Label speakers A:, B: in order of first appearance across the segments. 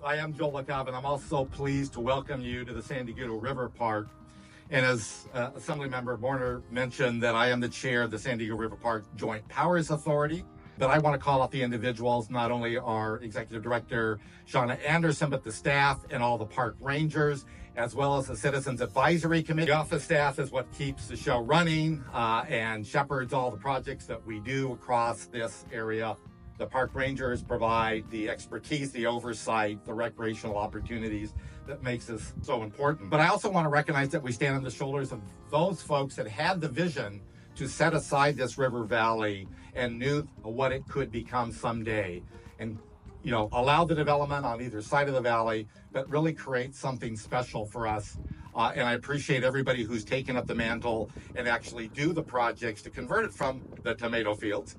A: I am Joel LaCave, and I'm also pleased to welcome you to the San Dieguito River Park. And as Assemblymember Warner mentioned, that I am the chair of the San Diego River Park Joint Powers Authority. But I want to call out the individuals, not only our Executive Director, Shauna Anderson, but the staff and all the park rangers, as well as the Citizens Advisory Committee. The office staff is what keeps the show running and shepherds all the projects that we do across this area. The park rangers provide the expertise, the oversight, the recreational opportunities that makes this so important. But I also want to recognize that we stand on the shoulders of those folks that had the vision to set aside this river valley and knew what it could become someday, and allow the development on either side of the valley, but really create something special for us. And I appreciate everybody who's taken up the mantle and actually do the projects to convert it from the tomato fields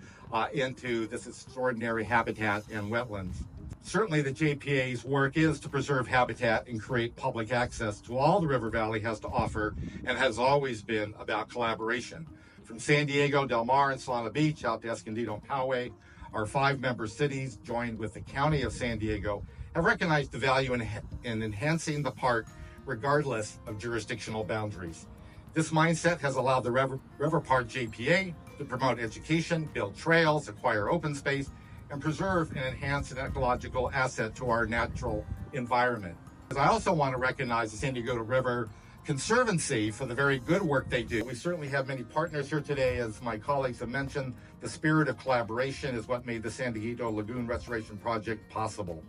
A: into this extraordinary habitat and wetlands. Certainly the JPA's work is to preserve habitat and create public access to all the river valley has to offer, and has always been about collaboration. From San Diego, Del Mar, and Solana Beach out to Escondido and Poway, our 5 member cities, joined with the County of San Diego, have recognized the value in enhancing the park regardless of jurisdictional boundaries. This mindset has allowed the River Park JPA to promote education, build trails, acquire open space, and preserve and enhance an ecological asset to our natural environment. I also want to recognize the San Diego River Conservancy for the very good work they do. We certainly have many partners here today. As my colleagues have mentioned, the spirit of collaboration is what made the San Dieguito Lagoon Restoration Project possible.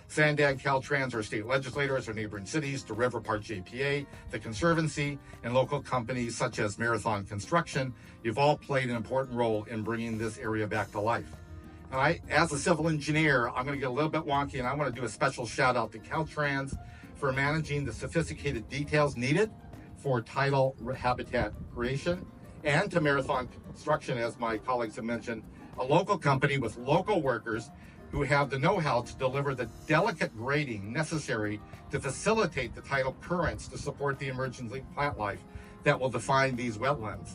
A: SANDAG, Caltrans, our state legislators, our neighboring cities, the River Park JPA, the Conservancy, and local companies such as Marathon Construction, you've all played an important role in bringing this area back to life. And as a civil engineer, I'm going to get a little bit wonky, and I want to do a special shout out to Caltrans for managing the sophisticated details needed for tidal habitat creation, and to Marathon Construction, as my colleagues have mentioned, a local company with local workers who have the know-how to deliver the delicate grading necessary to facilitate the tidal currents to support the emerging plant life that will define these wetlands.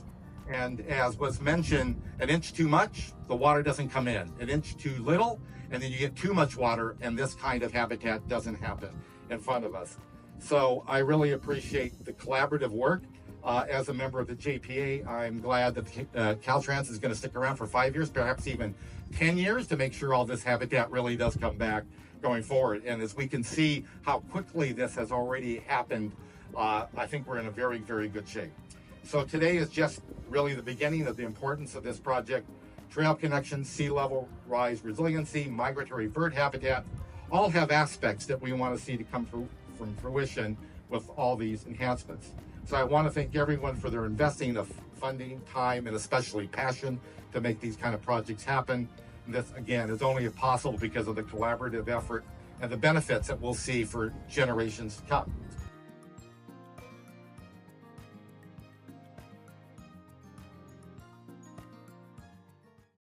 A: And as was mentioned, an inch too much, the water doesn't come in. An inch too little, and then you get too much water, and this kind of habitat doesn't happen in front of us. So I really appreciate the collaborative work. As a member of the JPA, I'm glad that Caltrans is going to stick around for 5 years, perhaps even 10 years, to make sure all this habitat really does come back going forward. And as we can see how quickly this has already happened, I think we're in a very, very good shape. So today is just really the beginning of the importance of this project. Trail connections, sea level rise resiliency, migratory bird habitat, all have aspects that we want to see to come from fruition with all these enhancements. So I want to thank everyone for their investing of funding, time, and especially passion to make these kind of projects happen. And this, again, is only possible because of the collaborative effort and the benefits that we'll see for generations to come.